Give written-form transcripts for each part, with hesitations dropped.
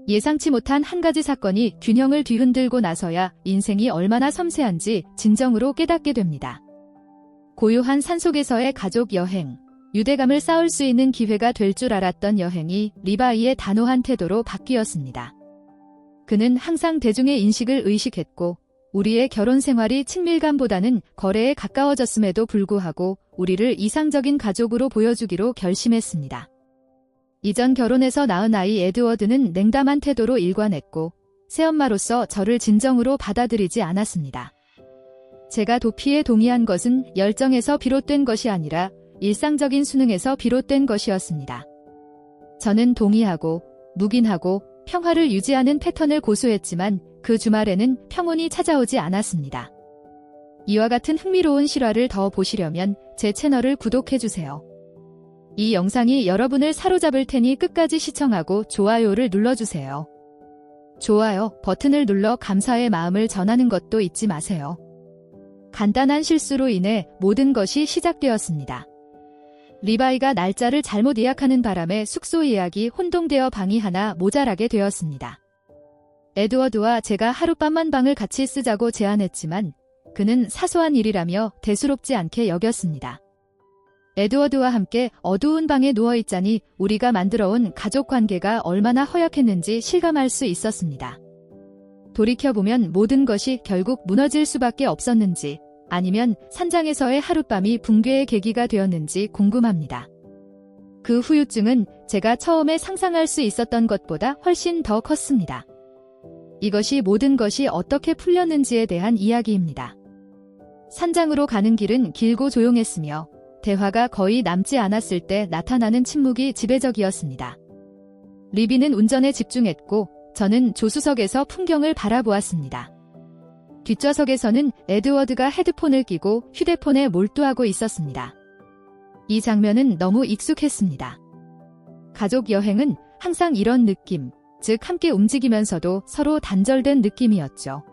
예상치 못한 한 가지 사건이 균형을 뒤흔들고 나서야 인생이 얼마나 섬세한지 진정으로 깨닫게 됩니다. 고요한 산속에서의 가족 여행, 유대감을 쌓을 수 있는 기회가 될 줄 알았던 여행이 리바이의 단호한 태도로 바뀌었습니다. 그는 항상 대중의 인식을 의식했고 우리의 결혼 생활이 친밀감보다는 거래에 가까워졌음에도 불구하고 우리를 이상적인 가족으로 보여주기로 결심했습니다. 이전 결혼에서 낳은 아이 에드워드는 냉담한 태도로 일관했고 새엄마로서 저를 진정으로 받아들이지 않았습니다. 제가 도피에 동의한 것은 열정에서 비롯된 것이 아니라 일상적인 수능에서 비롯된 것이었습니다. 저는 동의하고 묵인하고 평화를 유지하는 패턴을 고수했지만 그 주말에는 평온이 찾아오지 않았습니다. 이와 같은 흥미로운 실화를 더 보시려면 제 채널을 구독해주세요. 이 영상이 여러분을 사로잡을 테니 끝까지 시청하고 좋아요를 눌러주세요. 좋아요 버튼을 눌러 감사의 마음을 전하는 것도 잊지 마세요. 간단한 실수로 인해 모든 것이 시작되었습니다. 리바이가 날짜를 잘못 예약하는 바람에 숙소 예약이 혼동되어 방이 하나 모자라게 되었습니다. 에드워드와 제가 하룻밤만 방을 같이 쓰자고 제안했지만 그는 사소한 일이라며 대수롭지 않게 여겼습니다. 에드워드와 함께 어두운 방에 누워있자니 우리가 만들어온 가족관계가 얼마나 허약했는지 실감할 수 있었습니다. 돌이켜보면 모든 것이 결국 무너질 수밖에 없었는지 아니면 산장에서의 하룻밤이 붕괴의 계기가 되었는지 궁금합니다. 그 후유증은 제가 처음에 상상할 수 있었던 것보다 훨씬 더 컸습니다. 이것이 모든 것이 어떻게 풀렸는지에 대한 이야기입니다. 산장으로 가는 길은 길고 조용했으며 대화가 거의 남지 않았을 때 나타나는 침묵이 지배적이었습니다. 리비는 운전에 집중했고 저는 조수석에서 풍경을 바라보았습니다. 뒷좌석에서는 에드워드가 헤드폰을 끼고 휴대폰에 몰두하고 있었습니다. 이 장면은 너무 익숙했습니다. 가족 여행은 항상 이런 느낌, 즉 함께 움직이면서도 서로 단절된 느낌이었죠.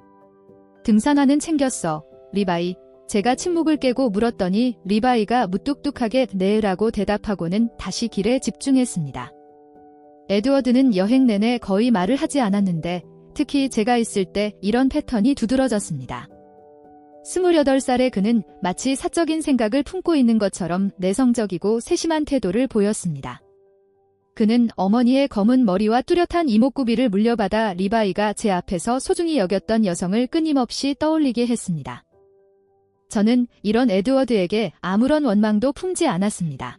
등산화는 챙겼어, 리바이. 제가 침묵을 깨고 물었더니 리바이가 무뚝뚝하게 네라고 대답하고는 다시 길에 집중했습니다. 에드워드는 여행 내내 거의 말을 하지 않았는데 특히 제가 있을 때 이런 패턴이 두드러졌습니다. 28살의 그는 마치 사적인 생각을 품고 있는 것처럼 내성적이고 세심한 태도를 보였습니다. 그는 어머니의 검은 머리와 뚜렷한 이목구비를 물려받아 리바이가 제 앞에서 소중히 여겼던 여성을 끊임없이 떠올리게 했습니다. 저는 이런 에드워드에게 아무런 원망도 품지 않았습니다.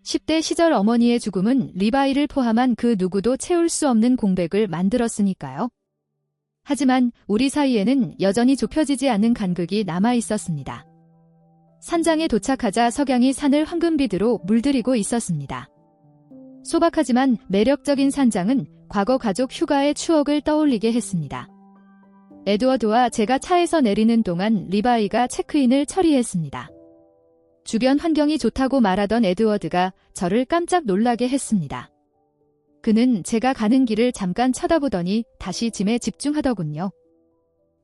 10대 시절 어머니의 죽음은 리바이를 포함한 그 누구도 채울 수 없는 공백을 만들었으니까요. 하지만 우리 사이에는 여전히 좁혀지지 않는 간극이 남아 있었습니다. 산장에 도착하자 석양이 산을 황금빛으로 물들이고 있었습니다. 소박하지만 매력적인 산장은 과거 가족 휴가의 추억을 떠올리게 했습니다. 에드워드와 제가 차에서 내리는 동안 리바이가 체크인을 처리했습니다. 주변 환경이 좋다고 말하던 에드워드가 저를 깜짝 놀라게 했습니다. 그는 제가 가는 길을 잠깐 쳐다보더니 다시 짐에 집중하더군요.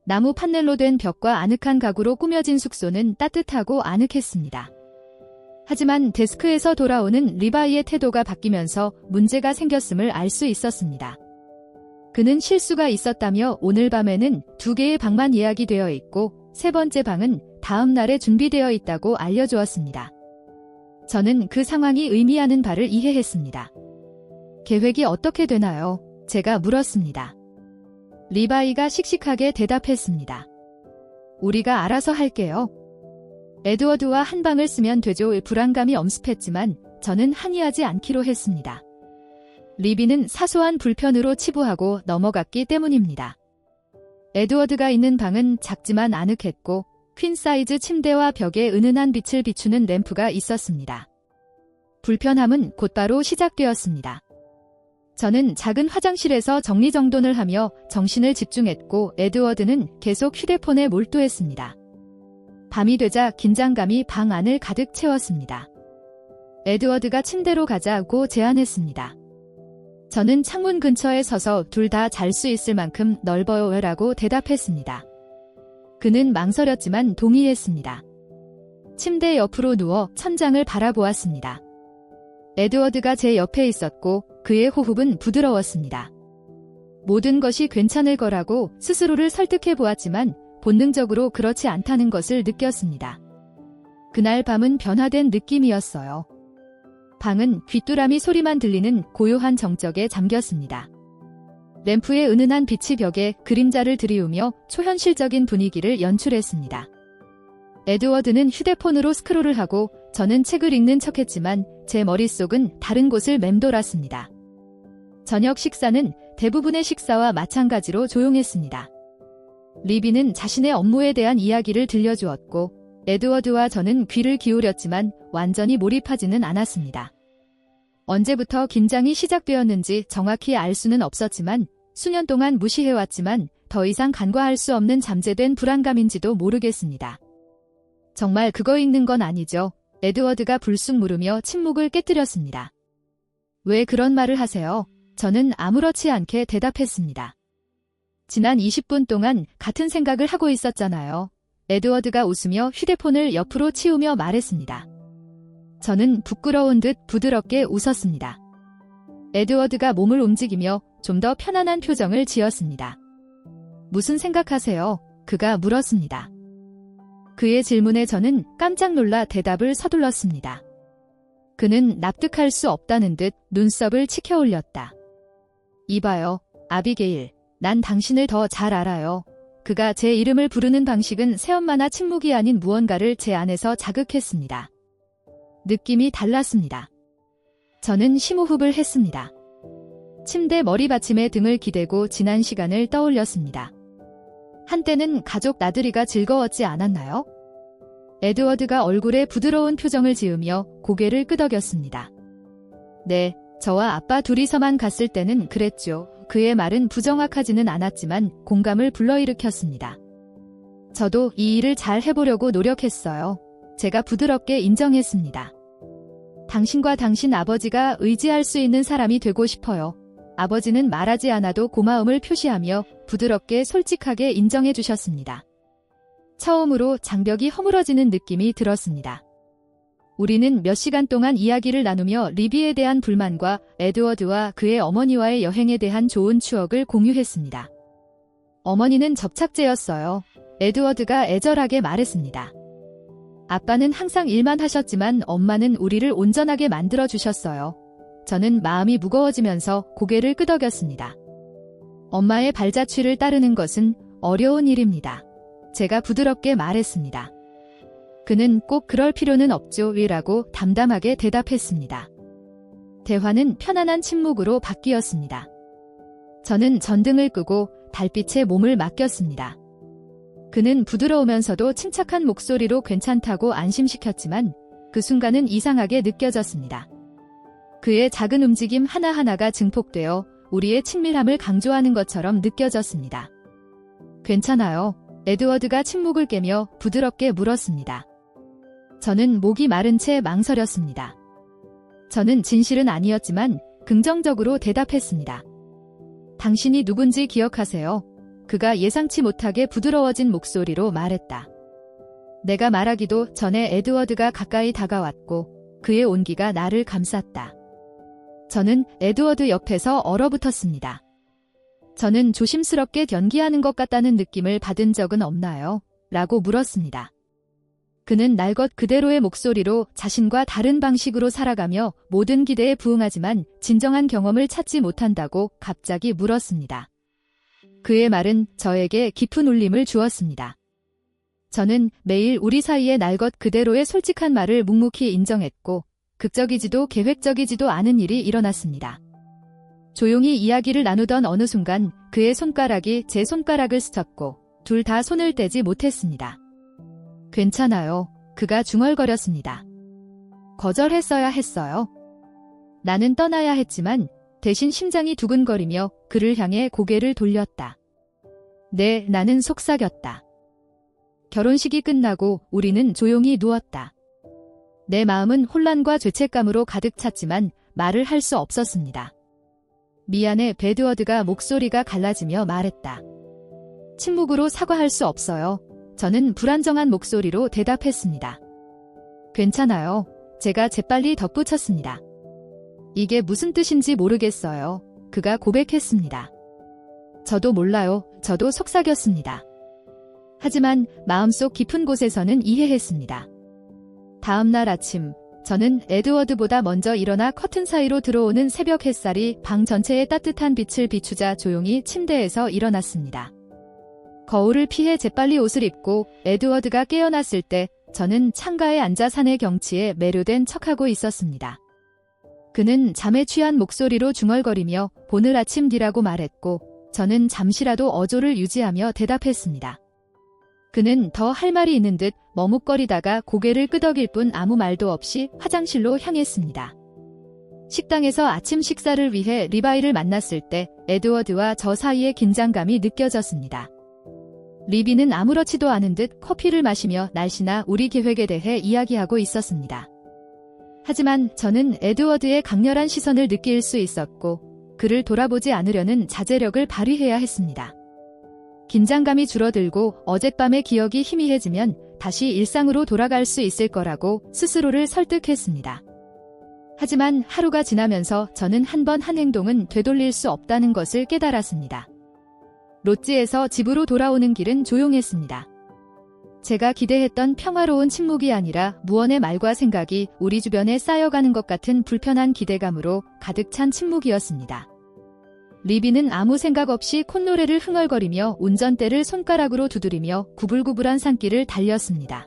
나무 판넬로 된 벽과 아늑한 가구로 꾸며진 숙소는 따뜻하고 아늑했습니다. 하지만 데스크에서 돌아오는 리바이의 태도가 바뀌면서 문제가 생겼음을 알 수 있었습니다. 그는 실수가 있었다며 오늘 밤에는 2개의 방만 예약이 되어 있고 3번째 방은 다음 날에 준비되어 있다고 알려주었습니다. 저는 그 상황이 의미하는 바를 이해했습니다. 계획이 어떻게 되나요? 제가 물었습니다. 리바이가 씩씩하게 대답했습니다. 우리가 알아서 할게요. 에드워드와 한 방을 쓰면 되죠. 불안감이 엄습했지만 저는 항의하지 않기로 했습니다. 리비는 사소한 불편으로 치부하고 넘어갔기 때문입니다. 에드워드가 있는 방은 작지만 아늑했고 퀸 사이즈 침대와 벽에 은은한 빛을 비추는 램프가 있었습니다. 불편함은 곧바로 시작되었습니다. 저는 작은 화장실에서 정리정돈을 하며 정신을 집중했고 에드워드는 계속 휴대폰에 몰두했습니다. 밤이 되자 긴장감이 방 안을 가득 채웠습니다. 에드워드가 침대로 가자고 제안했습니다. 저는 창문 근처에 서서 둘 다 잘 수 있을 만큼 넓어요 라고 대답했습니다. 그는 망설였지만 동의했습니다. 침대 옆으로 누워 천장을 바라보았습니다. 에드워드가 제 옆에 있었고 그의 호흡은 부드러웠습니다. 모든 것이 괜찮을 거라고 스스로를 설득해 보았지만 본능적으로 그렇지 않다는 것을 느꼈습니다. 그날 밤은 변화된 느낌이었어요. 방은 귀뚜라미 소리만 들리는 고요한 정적에 잠겼습니다. 램프의 은은한 빛이 벽에 그림자를 들이우며 초현실적인 분위기를 연출했습니다. 에드워드는 휴대폰으로 스크롤을 하고 저는 책을 읽는 척했지만 제 머릿속은 다른 곳을 맴돌았습니다. 저녁 식사는 대부분의 식사와 마찬가지로 조용했습니다. 리비는 자신의 업무에 대한 이야기를 들려주었고 에드워드와 저는 귀를 기울였지만 완전히 몰입하지는 않았습니다. 언제부터 긴장이 시작되었는지 정확히 알 수는 없었지만 수년 동안 무시해왔지만 더 이상 간과할 수 없는 잠재된 불안감인지도 모르겠습니다. 정말 그거 읽는 건 아니죠? 에드워드가 불쑥 물으며 침묵을 깨뜨렸습니다. 왜 그런 말을 하세요? 저는 아무렇지 않게 대답했습니다. 지난 20분 동안 같은 생각을 하고 있었잖아요. 에드워드가 웃으며 휴대폰을 옆으로 치우며 말했습니다. 저는 부끄러운 듯 부드럽게 웃었습니다. 에드워드가 몸을 움직이며 좀 더 편안한 표정을 지었습니다. 무슨 생각하세요? 그가 물었습니다. 그의 질문에 저는 깜짝 놀라 대답을 서둘렀습니다. 그는 납득할 수 없다는 듯 눈썹을 치켜 올렸다. 이봐요, 아비게일. 난 당신을 더 잘 알아요. 그가 제 이름을 부르는 방식은 새엄마나 침묵이 아닌 무언가를 제 안에서 자극했습니다. 느낌이 달랐습니다. 저는 심호흡을 했습니다. 침대 머리받침에 등을 기대고 지난 시간을 떠올렸습니다. 한때는 가족 나들이가 즐거웠지 않았나요? 에드워드가 얼굴에 부드러운 표정을 지으며 고개를 끄덕였습니다. 네, 저와 아빠 둘이서만 갔을 때는 그랬죠. 그의 말은 부정확하지는 않았지만 공감을 불러일으켰습니다. 저도 이 일을 잘 해보려고 노력했어요. 제가 부드럽게 인정했습니다. 당신과 당신 아버지가 의지할 수 있는 사람이 되고 싶어요. 아버지는 말하지 않아도 고마움을 표시하며 부드럽게 솔직하게 인정해 주셨습니다. 처음으로 장벽이 허물어지는 느낌이 들었습니다. 우리는 몇 시간 동안 이야기를 나누며 리비에 대한 불만과 에드워드와 그의 어머니와의 여행에 대한 좋은 추억을 공유했습니다. 어머니는 접착제였어요. 에드워드가 애절하게 말했습니다. 아빠는 항상 일만 하셨지만 엄마는 우리를 온전하게 만들어주셨어요. 저는 마음이 무거워지면서 고개를 끄덕였습니다. 엄마의 발자취를 따르는 것은 어려운 일입니다. 제가 부드럽게 말했습니다. 그는 꼭 그럴 필요는 없죠, 라고 담담하게 대답했습니다. 대화는 편안한 침묵으로 바뀌었습니다. 저는 전등을 끄고 달빛에 몸을 맡겼습니다. 그는 부드러우면서도 침착한 목소리로 괜찮다고 안심시켰지만 그 순간은 이상하게 느껴졌습니다. 그의 작은 움직임 하나하나가 증폭되어 우리의 친밀함을 강조하는 것처럼 느껴졌습니다. 괜찮아요. 에드워드가 침묵을 깨며 부드럽게 물었습니다. 저는 목이 마른 채 망설였습니다. 저는 진실은 아니었지만 긍정적으로 대답했습니다. 당신이 누군지 기억하세요? 그가 예상치 못하게 부드러워진 목소리로 말했다. 내가 말하기도 전에 에드워드가 가까이 다가왔고 그의 온기가 나를 감쌌다. 저는 에드워드 옆에서 얼어붙었습니다. 저는 조심스럽게 연기하는 것 같다는 느낌을 받은 적은 없나요? 라고 물었습니다. 그는 날 것 그대로의 목소리로 자신과 다른 방식으로 살아가며 모든 기대에 부응하지만 진정한 경험을 찾지 못한다고 갑자기 물었습니다. 그의 말은 저에게 깊은 울림을 주었습니다. 저는 매일 우리 사이의 날 것 그대로의 솔직한 말을 묵묵히 인정했고 극적이지도 계획적이지도 않은 일이 일어났습니다. 조용히 이야기를 나누던 어느 순간 그의 손가락이 제 손가락을 스쳤고 둘 다 손을 떼지 못했습니다. 괜찮아요. 그가 중얼거렸습니다. 거절했어야 했어요. 나는 떠나야 했지만 대신 심장이 두근거리며 그를 향해 고개를 돌렸다. 네, 나는 속삭였다. 결혼식이 끝나고 우리는 조용히 누웠다. 내 마음은 혼란과 죄책감으로 가득 찼지만 말을 할 수 없었습니다. 미안해, 에드워드가 목소리가 갈라지며 말했다. 침묵으로 사과할 수 없어요. 저는 불안정한 목소리로 대답했습니다. 괜찮아요. 제가 재빨리 덧붙였습니다. 이게 무슨 뜻인지 모르겠어요. 그가 고백했습니다. 저도 몰라요. 저도 속삭였습니다. 하지만 마음속 깊은 곳에서는 이해했습니다. 다음 날 아침, 저는 에드워드보다 먼저 일어나 커튼 사이로 들어오는 새벽 햇살이 방 전체에 따뜻한 빛을 비추자 조용히 침대에서 일어났습니다. 거울을 피해 재빨리 옷을 입고 에드워드가 깨어났을 때 저는 창가에 앉아 산의 경치에 매료된 척하고 있었습니다. 그는 잠에 취한 목소리로 중얼거리며 오늘 아침 뒤라고 말했고 저는 잠시라도 어조를 유지하며 대답했습니다. 그는 더 할 말이 있는 듯 머뭇거리다가 고개를 끄덕일 뿐 아무 말도 없이 화장실로 향했습니다. 식당에서 아침 식사를 위해 리바이를 만났을 때 에드워드와 저 사이의 긴장감이 느껴졌습니다. 리비는 아무렇지도 않은 듯 커피를 마시며 날씨나 우리 계획에 대해 이야기하고 있었습니다. 하지만 저는 에드워드의 강렬한 시선을 느낄 수 있었고 그를 돌아보지 않으려는 자제력을 발휘해야 했습니다. 긴장감이 줄어들고 어젯밤의 기억이 희미해지면 다시 일상으로 돌아갈 수 있을 거라고 스스로를 설득했습니다. 하지만 하루가 지나면서 저는 한 번 한 행동은 되돌릴 수 없다는 것을 깨달았습니다. 롯지에서 집으로 돌아오는 길은 조용했습니다. 제가 기대했던 평화로운 침묵이 아니라 무언의 말과 생각이 우리 주변에 쌓여가는 것 같은 불편한 기대감으로 가득 찬 침묵이었습니다. 리비는 아무 생각 없이 콧노래를 흥얼거리며 운전대를 손가락으로 두드리며 구불구불한 산길을 달렸습니다.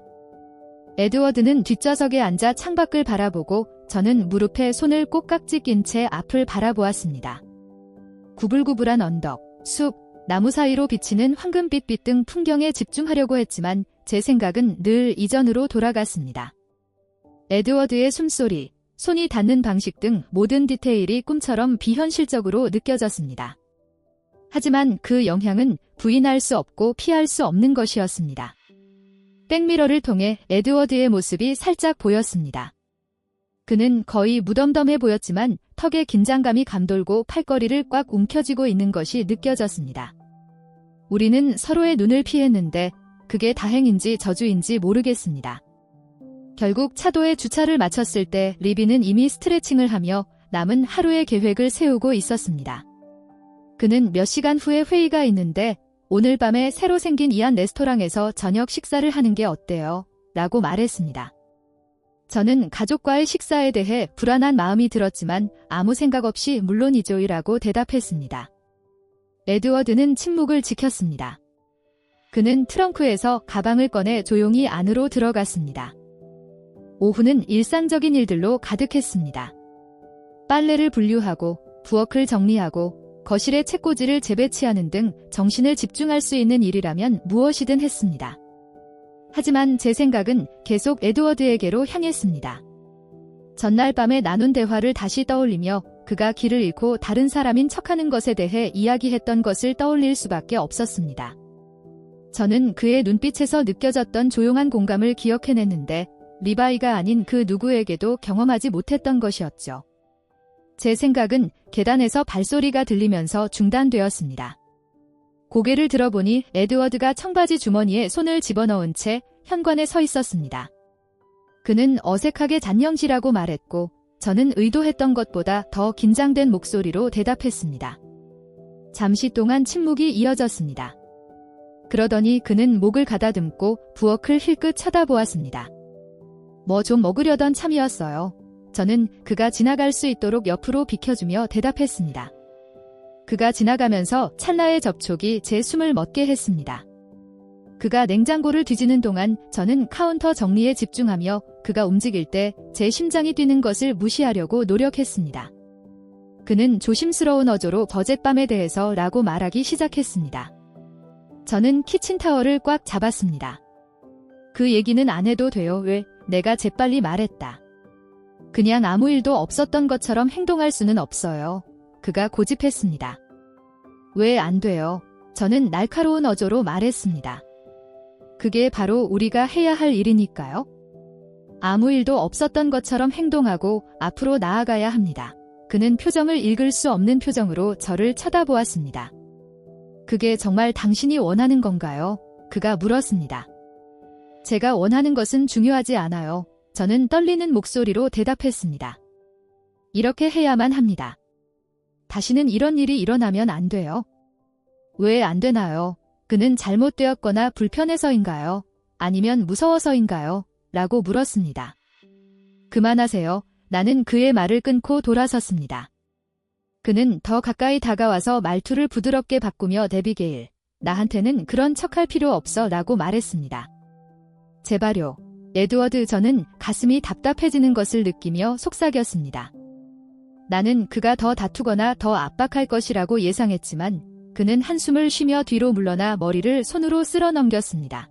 에드워드는 뒷좌석에 앉아 창밖을 바라보고 저는 무릎에 손을 꼭깍지 낀 채 앞을 바라보았습니다. 구불구불한 언덕, 숲, 나무 사이로 비치는 황금빛 등 풍경에 집중하려고 했지만 제 생각은 늘 이전으로 돌아갔습니다. 에드워드의 숨소리, 손이 닿는 방식 등 모든 디테일이 꿈처럼 비현실적으로 느껴졌습니다. 하지만 그 영향은 부인할 수 없고 피할 수 없는 것이었습니다. 백미러를 통해 에드워드의 모습이 살짝 보였습니다. 그는 거의 무덤덤해 보였지만 턱에 긴장감이 감돌고 팔걸이를 꽉 움켜쥐고 있는 것이 느껴졌습니다. 우리는 서로의 눈을 피했는데 그게 다행인지 저주인지 모르겠습니다. 결국 차도에 주차를 마쳤을 때 리비는 이미 스트레칭을 하며 남은 하루의 계획을 세우고 있었습니다. 그는 몇 시간 후에 회의가 있는데 오늘 밤에 새로 생긴 이안 레스토랑에서 저녁 식사를 하는 게 어때요? 라고 말했습니다. 저는 가족과의 식사에 대해 불안한 마음이 들었지만 아무 생각 없이 물론이죠이라고 대답했습니다. 에드워드는 침묵을 지켰습니다. 그는 트렁크에서 가방을 꺼내 조용히 안으로 들어갔습니다. 오후는 일상적인 일들로 가득했습니다. 빨래를 분류하고 부엌을 정리하고 거실에 책꽂이를 재배치하는 등 정신을 집중할 수 있는 일이라면 무엇이든 했습니다. 하지만 제 생각은 계속 에드워드에게로 향했습니다. 전날 밤에 나눈 대화를 다시 떠올리며 그가 길을 잃고 다른 사람인 척하는 것에 대해 이야기했던 것을 떠올릴 수밖에 없었습니다. 저는 그의 눈빛에서 느껴졌던 조용한 공감을 기억해냈는데 리바이가 아닌 그 누구에게도 경험하지 못했던 것이었죠. 제 생각은 계단에서 발소리가 들리면서 중단되었습니다. 고개를 들어보니 에드워드가 청바지 주머니에 손을 집어넣은 채 현관에 서 있었습니다. 그는 어색하게 잔영시라고 말했고 저는 의도했던 것보다 더 긴장된 목소리로 대답했습니다. 잠시 동안 침묵이 이어졌습니다. 그러더니 그는 목을 가다듬고 부엌을 힐끗 쳐다보았습니다. 뭐 좀 먹으려던 참이었어요. 저는 그가 지나갈 수 있도록 옆으로 비켜주며 대답했습니다. 그가 지나가면서 찰나의 접촉이 제 숨을 멎게 했습니다. 그가 냉장고를 뒤지는 동안 저는 카운터 정리에 집중하며 그가 움직일 때 제 심장이 뛰는 것을 무시하려고 노력했습니다. 그는 조심스러운 어조로 어젯밤에 대해서 라고 말하기 시작했습니다. 저는 키친타월을 꽉 잡았습니다. 그 얘기는 안 해도 돼요. 왜? 내가 재빨리 말했다. 그냥 아무 일도 없었던 것처럼 행동할 수는 없어요. 그가 고집했습니다. 왜 안 돼요? 저는 날카로운 어조로 말했습니다. 그게 바로 우리가 해야 할 일이니까요. 아무 일도 없었던 것처럼 행동하고 앞으로 나아가야 합니다. 그는 표정을 읽을 수 없는 표정으로 저를 쳐다보았습니다. 그게 정말 당신이 원하는 건가요? 그가 물었습니다. 제가 원하는 것은 중요하지 않아요. 저는 떨리는 목소리로 대답했습니다. 이렇게 해야만 합니다. 다시는 이런 일이 일어나면 안 돼요. 왜 안 되나요? 그는 잘못되었거나 불편해서인가요? 아니면 무서워서인가요? 라고 물었습니다. 그만하세요. 나는 그의 말을 끊고 돌아섰습니다. 그는 더 가까이 다가와서 말투를 부드럽게 바꾸며 데비게일, 나한테는 그런 척할 필요 없어 라고 말했습니다. 제발요. 에드워드, 저는 가슴이 답답해지는 것을 느끼며 속삭였습니다. 나는 그가 더 다투거나 더 압박할 것이라고 예상했지만 그는 한숨을 쉬며 뒤로 물러나 머리를 손으로 쓸어 넘겼습니다.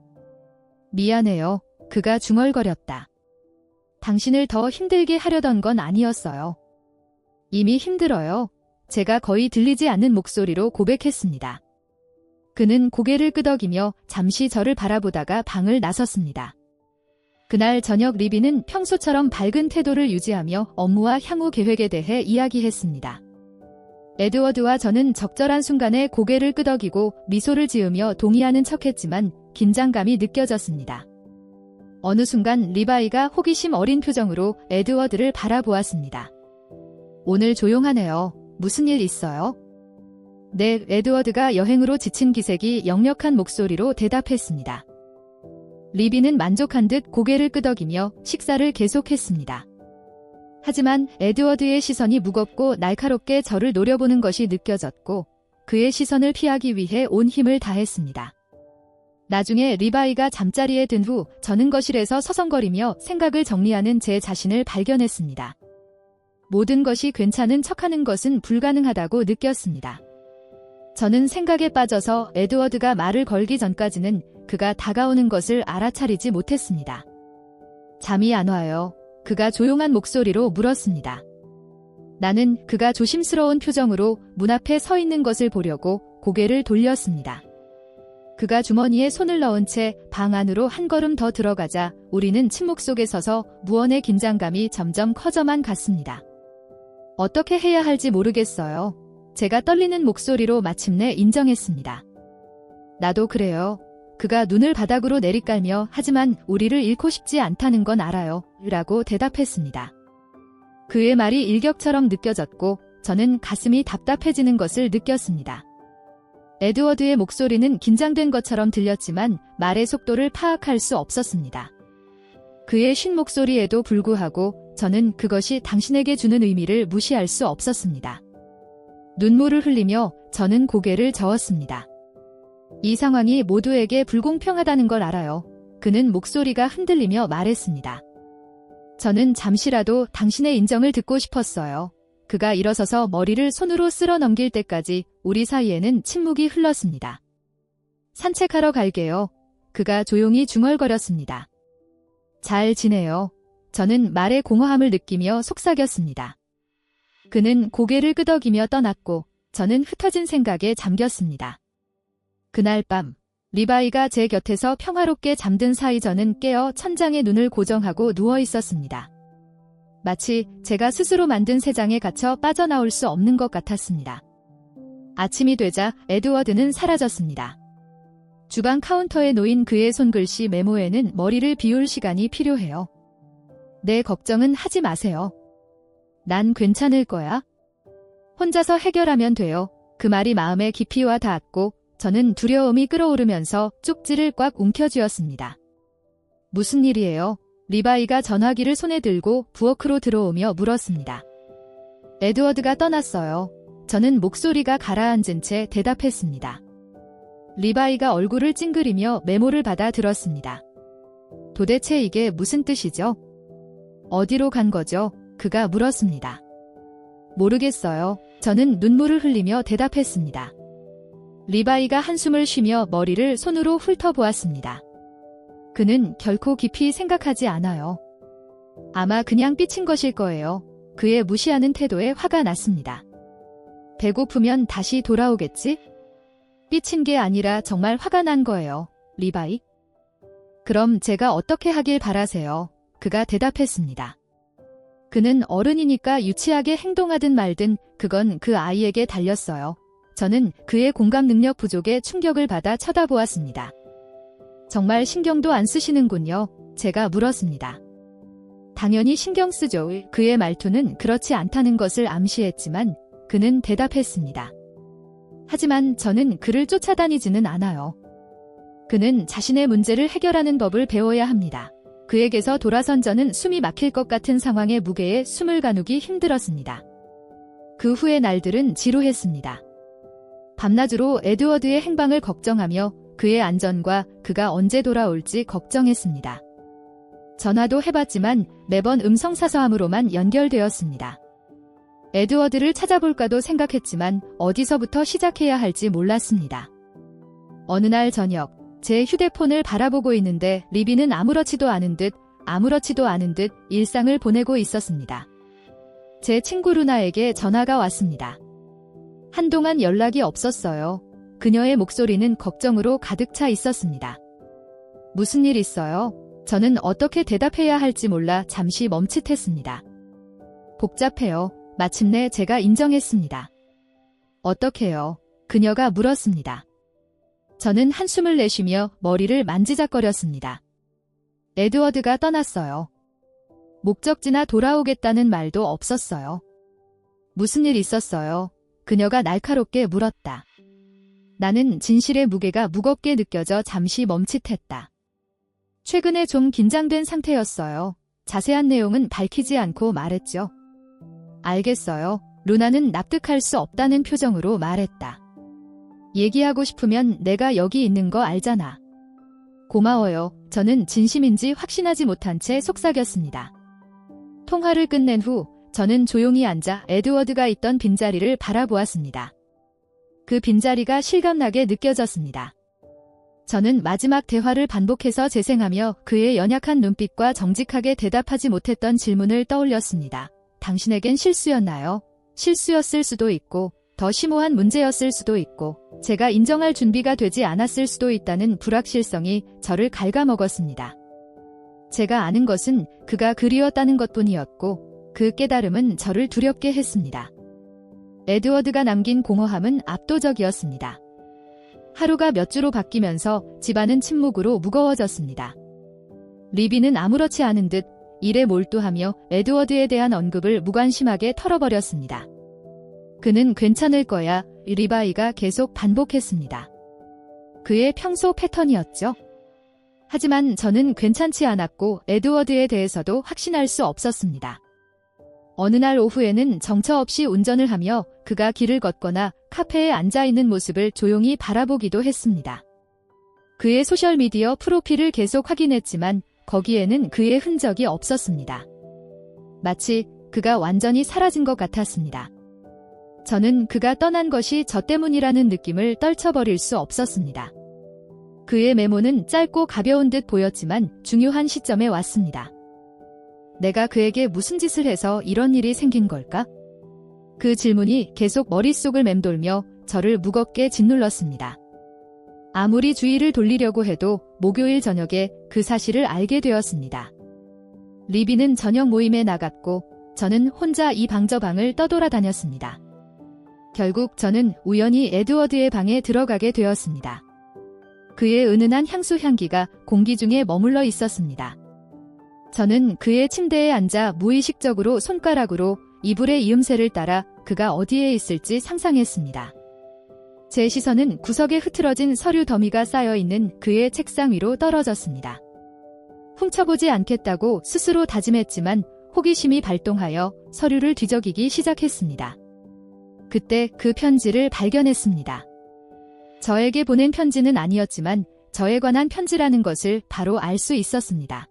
미안해요. 그가 중얼거렸다. 당신을 더 힘들게 하려던 건 아니었어요. 이미 힘들어요. 제가 거의 들리지 않는 목소리로 고백했습니다. 그는 고개를 끄덕이며 잠시 저를 바라보다가 방을 나섰습니다. 그날 저녁 리비는 평소처럼 밝은 태도를 유지하며 업무와 향후 계획에 대해 이야기했습니다. 에드워드와 저는 적절한 순간에 고개를 끄덕이고 미소를 지으며 동의하는 척했지만 긴장감이 느껴졌습니다. 어느 순간 리바이가 호기심 어린 표정으로 에드워드를 바라보았습니다. 오늘 조용하네요. 무슨 일 있어요? 네, 에드워드가 여행으로 지친 기색이 역력한 목소리로 대답했습니다. 리비는 만족한 듯 고개를 끄덕이며 식사를 계속했습니다. 하지만 에드워드의 시선이 무겁고 날카롭게 저를 노려보는 것이 느껴졌고 그의 시선을 피하기 위해 온 힘을 다했습니다. 나중에 리바이가 잠자리에 든 후 저는 거실에서 서성거리며 생각을 정리하는 제 자신을 발견했습니다. 모든 것이 괜찮은 척하는 것은 불가능하다고 느꼈습니다. 저는 생각에 빠져서 에드워드가 말을 걸기 전까지는 그가 다가오는 것을 알아차리지 못했습니다. 잠이 안 와요. 그가 조용한 목소리로 물었습니다. 나는 그가 조심스러운 표정으로 문 앞에 서 있는 것을 보려고 고개를 돌렸습니다. 그가 주머니에 손을 넣은 채 방 안으로 한 걸음 더 들어가자 우리는 침묵 속에 서서 무언의 긴장감이 점점 커져만 갔습니다. 어떻게 해야 할지 모르겠어요. 제가 떨리는 목소리로 마침내 인정했습니다. 나도 그래요. 그가 눈을 바닥으로 내리깔며 하지만 우리를 잃고 싶지 않다는 건 알아요. 라고 대답했습니다. 그의 말이 일격처럼 느껴졌고 저는 가슴이 답답해지는 것을 느꼈습니다. 에드워드의 목소리는 긴장된 것처럼 들렸지만 말의 속도를 파악할 수 없었습니다. 그의 쉰 목소리에도 불구하고 저는 그것이 당신에게 주는 의미를 무시할 수 없었습니다. 눈물을 흘리며 저는 고개를 저었습니다. 이 상황이 모두에게 불공평하다는 걸 알아요. 그는 목소리가 흔들리며 말했습니다. 저는 잠시라도 당신의 인정을 듣고 싶었어요. 그가 일어서서 머리를 손으로 쓸어 넘길 때까지 우리 사이에는 침묵이 흘렀습니다. 산책하러 갈게요. 그가 조용히 중얼거렸습니다. 잘 지내요. 저는 말의 공허함을 느끼며 속삭였습니다. 그는 고개를 끄덕이며 떠났고 저는 흩어진 생각에 잠겼습니다. 그날 밤 리바이가 제 곁에서 평화롭게 잠든 사이 저는 깨어 천장에 눈을 고정하고 누워 있었습니다. 마치 제가 스스로 만든 새장에 갇혀 빠져나올 수 없는 것 같았습니다. 아침이 되자 에드워드는 사라졌습니다. 주방 카운터에 놓인 그의 손글씨 메모에는 머리를 비울 시간이 필요해요. 내 걱정은 하지 마세요. 난 괜찮을 거야. 혼자서 해결하면 돼요. 그 말이 마음에 깊이 와 닿았고 저는 두려움이 끓어오르면서 쪽지를 꽉 움켜쥐었습니다. 무슨 일이에요? 리바이가 전화기를 손에 들고 부엌으로 들어오며 물었습니다. 에드워드가 떠났어요. 저는 목소리가 가라앉은 채 대답했습니다. 리바이가 얼굴을 찡그리며 메모를 받아 들었습니다. 도대체 이게 무슨 뜻이죠? 어디로 간 거죠? 그가 물었습니다. 모르겠어요. 저는 눈물을 흘리며 대답했습니다. 리바이가 한숨을 쉬며 머리를 손으로 훑어보았습니다. 그는 결코 깊이 생각하지 않아요. 아마 그냥 삐친 것일 거예요. 그의 무시하는 태도에 화가 났습니다. 배고프면 다시 돌아오겠지? 삐친 게 아니라 정말 화가 난 거예요. 리바이? 그럼 제가 어떻게 하길 바라세요? 그가 대답했습니다. 그는 어른이니까 유치하게 행동하든 말든 그건 그 아이에게 달렸어요. 저는 그의 공감 능력 부족에 충격을 받아 쳐다보았습니다. 정말 신경도 안 쓰시는군요. 제가 물었습니다. 당연히 신경 쓰죠. 그의 말투는 그렇지 않다는 것을 암시했지만 그는 대답했습니다. 하지만 저는 그를 쫓아다니지는 않아요. 그는 자신의 문제를 해결하는 법을 배워야 합니다. 그에게서 돌아선 저는 숨이 막힐 것 같은 상황의 무게에 숨을 가누기 힘들었습니다. 그 후의 날들은 지루했습니다. 밤낮으로 에드워드의 행방을 걱정하며 그의 안전과 그가 언제 돌아올지 걱정했습니다. 전화도 해봤지만 매번 음성사서함으로만 연결되었습니다. 에드워드를 찾아볼까도 생각했지만 어디서부터 시작해야 할지 몰랐습니다. 어느 날 저녁, 제 휴대폰을 바라보고 있는데 리비는 아무렇지도 않은 듯 일상을 보내고 있었습니다. 제 친구 루나에게 전화가 왔습니다. 한동안 연락이 없었어요. 그녀의 목소리는 걱정으로 가득 차 있었습니다. 무슨 일 있어요? 저는 어떻게 대답해야 할지 몰라 잠시 멈칫했습니다. 복잡해요. 마침내 제가 인정했습니다. 어떻게요? 그녀가 물었습니다. 저는 한숨을 내쉬며 머리를 만지작거렸습니다. 에드워드가 떠났어요. 목적지나 돌아오겠다는 말도 없었어요. 무슨 일 있었어요? 그녀가 날카롭게 물었다. 나는 진실의 무게가 무겁게 느껴져 잠시 멈칫했다. 최근에 좀 긴장된 상태였어요. 자세한 내용은 밝히지 않고 말했죠. 알겠어요. 루나는 납득할 수 없다는 표정으로 말했다. 얘기하고 싶으면 내가 여기 있는 거 알잖아. 고마워요. 저는 진심인지 확신하지 못한 채 속삭였습니다. 통화를 끝낸 후 저는 조용히 앉아 에드워드가 있던 빈자리를 바라보았습니다. 그 빈자리가 실감나게 느껴졌습니다. 저는 마지막 대화를 반복해서 재생하며 그의 연약한 눈빛과 정직하게 대답하지 못했던 질문을 떠올렸습니다. 당신에겐 실수였나요? 실수였을 수도 있고 더 심오한 문제였을 수도 있고 제가 인정할 준비가 되지 않았을 수도 있다는 불확실성이 저를 갉아먹었습니다. 제가 아는 것은 그가 그리웠다는 것뿐이었고 그 깨달음은 저를 두렵게 했습니다. 에드워드가 남긴 공허함은 압도적이었습니다. 하루가 몇 주로 바뀌면서 집안은 침묵으로 무거워졌습니다. 리비는 아무렇지 않은 듯 일에 몰두하며 에드워드에 대한 언급을 무관심하게 털어버렸습니다. 그는 괜찮을 거야, 리바이가 계속 반복했습니다. 그의 평소 패턴이었죠. 하지만 저는 괜찮지 않았고 에드워드에 대해서도 확신할 수 없었습니다. 어느 날 오후에는 정처 없이 운전을 하며 그가 길을 걷거나 카페에 앉아있는 모습을 조용히 바라보기도 했습니다. 그의 소셜미디어 프로필을 계속 확인했지만 거기에는 그의 흔적이 없었습니다. 마치 그가 완전히 사라진 것 같았습니다. 저는 그가 떠난 것이 저 때문이라는 느낌을 떨쳐버릴 수 없었습니다. 그의 메모는 짧고 가벼운 듯 보였지만 중요한 시점에 왔습니다. 내가 그에게 무슨 짓을 해서 이런 일이 생긴 걸까? 그 질문이 계속 머릿속을 맴돌며 저를 무겁게 짓눌렀습니다. 아무리 주의를 돌리려고 해도 목요일 저녁에 그 사실을 알게 되었습니다. 리비는 저녁 모임에 나갔고 저는 혼자 이 방 저 방을 떠돌아다녔습니다. 결국 저는 우연히 에드워드의 방에 들어가게 되었습니다. 그의 은은한 향수 향기가 공기 중에 머물러 있었습니다. 저는 그의 침대에 앉아 무의식적으로 손가락으로 이불의 이음새를 따라 그가 어디에 있을지 상상했습니다. 제 시선은 구석에 흐트러진 서류 더미가 쌓여있는 그의 책상 위로 떨어졌습니다. 훔쳐보지 않겠다고 스스로 다짐했지만 호기심이 발동하여 서류를 뒤적이기 시작했습니다. 그때 그 편지를 발견했습니다. 저에게 보낸 편지는 아니었지만 저에 관한 편지라는 것을 바로 알 수 있었습니다.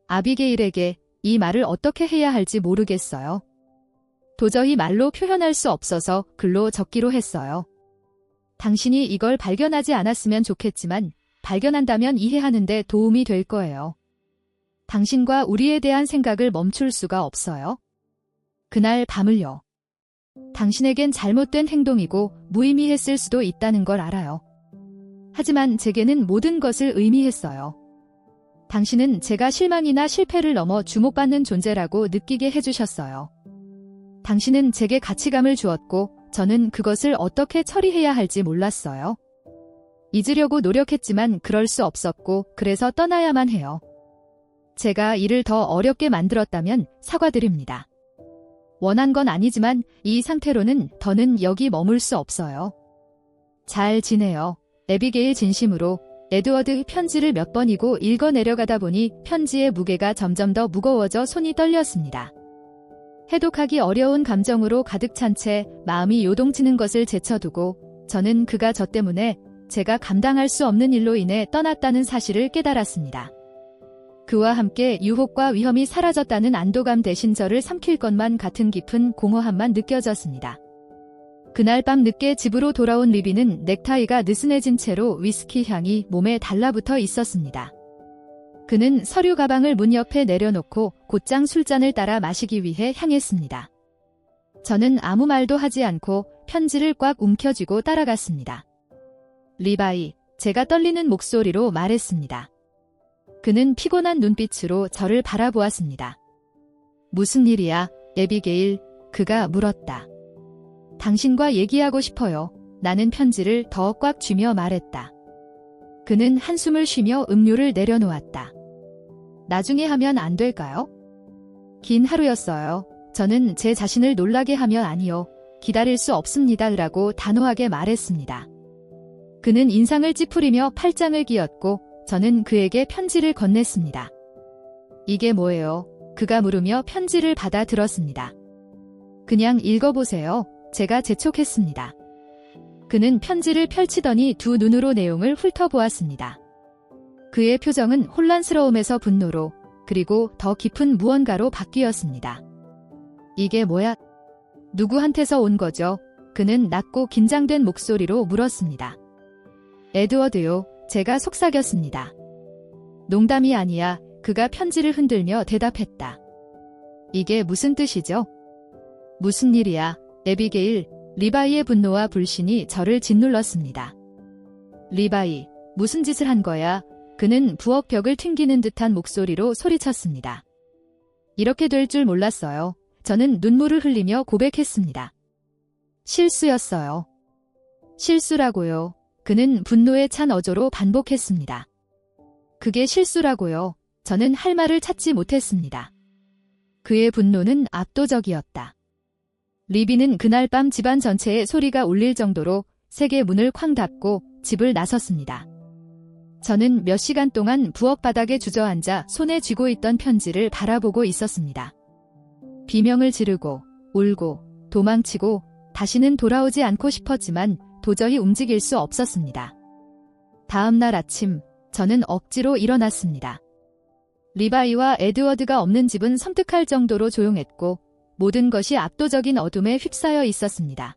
아비게일에게 이 말을 어떻게 해야 할지 모르겠어요. 도저히 말로 표현할 수 없어서 글로 적기로 했어요. 당신이 이걸 발견하지 않았으면 좋겠지만 발견한다면 이해하는 데 도움이 될 거예요. 당신과 우리에 대한 생각을 멈출 수가 없어요. 그날 밤을요. 당신에겐 잘못된 행동이고 무의미했을 수도 있다는 걸 알아요. 하지만 제게는 모든 것을 의미했어요. 당신은 제가 실망이나 실패를 넘어 주목받는 존재라고 느끼게 해주셨어요. 당신은 제게 가치감을 주었고 저는 그것을 어떻게 처리해야 할지 몰랐어요. 잊으려고 노력했지만 그럴 수 없었고 그래서 떠나야만 해요. 제가 일을 더 어렵게 만들었다면 사과드립니다. 원한 건 아니지만 이 상태로는 더는 여기 머물 수 없어요. 잘 지내요. 에비게일 진심으로 에드워드 편지를 몇 번이고 읽어 내려가다 보니 편지의 무게가 점점 더 무거워져 손이 떨렸습니다. 해독하기 어려운 감정으로 가득 찬 채 마음이 요동치는 것을 제쳐두고 저는 그가 저 때문에 제가 감당할 수 없는 일로 인해 떠났다는 사실을 깨달았습니다. 그와 함께 유혹과 위험이 사라졌다는 안도감 대신 저를 삼킬 것만 같은 깊은 공허함만 느껴졌습니다. 그날 밤 늦게 집으로 돌아온 리비는 넥타이가 느슨해진 채로 위스키 향이 몸에 달라붙어 있었습니다. 그는 서류 가방을 문 옆에 내려놓고 곧장 술잔을 따라 마시기 위해 향했습니다. 저는 아무 말도 하지 않고 편지를 꽉 움켜쥐고 따라갔습니다. 리바이, 제가 떨리는 목소리로 말했습니다. 그는 피곤한 눈빛으로 저를 바라보았습니다. 무슨 일이야, 에비게일? 그가 물었다. 당신과 얘기하고 싶어요. 나는 편지를 더 꽉 쥐며 말했다. 그는 한숨을 쉬며 음료를 내려놓았다. 나중에 하면 안 될까요? 긴 하루였어요. 저는 제 자신을 놀라게 하면 아니요. 기다릴 수 없습니다. 라고 단호하게 말했습니다. 그는 인상을 찌푸리며 팔짱을 끼었고 저는 그에게 편지를 건넸습니다. 이게 뭐예요? 그가 물으며 편지를 받아 들었습니다. 그냥 읽어보세요. 제가 재촉했습니다. 그는 편지를 펼치더니 두 눈으로 내용을 훑어보았습니다. 그의 표정은 혼란스러움에서 분노로 그리고 더 깊은 무언가로 바뀌었습니다. 이게 뭐야? 누구한테서 온 거죠? 그는 낮고 긴장된 목소리로 물었습니다. 에드워드요. 제가 속삭였습니다. 농담이 아니야. 그가 편지를 흔들며 대답했다. 이게 무슨 뜻이죠? 무슨 일이야? 에비게일, 리바이의 분노와 불신이 저를 짓눌렀습니다. 리바이, 무슨 짓을 한 거야? 그는 부엌 벽을 튕기는 듯한 목소리로 소리쳤습니다. 이렇게 될 줄 몰랐어요. 저는 눈물을 흘리며 고백했습니다. 실수였어요. 실수라고요. 그는 분노에 찬 어조로 반복했습니다. 그게 실수라고요. 저는 할 말을 찾지 못했습니다. 그의 분노는 압도적이었다. 리비는 그날 밤 집안 전체에 소리가 울릴 정도로 세게 문을 쾅 닫고 집을 나섰습니다. 저는 몇 시간 동안 부엌 바닥에 주저앉아 손에 쥐고 있던 편지를 바라보고 있었습니다. 비명을 지르고 울고 도망치고 다시는 돌아오지 않고 싶었지만 도저히 움직일 수 없었습니다. 다음 날 아침 저는 억지로 일어났습니다. 리바이와 에드워드가 없는 집은 섬뜩할 정도로 조용했고 모든 것이 압도적인 어둠에 휩싸여 있었습니다.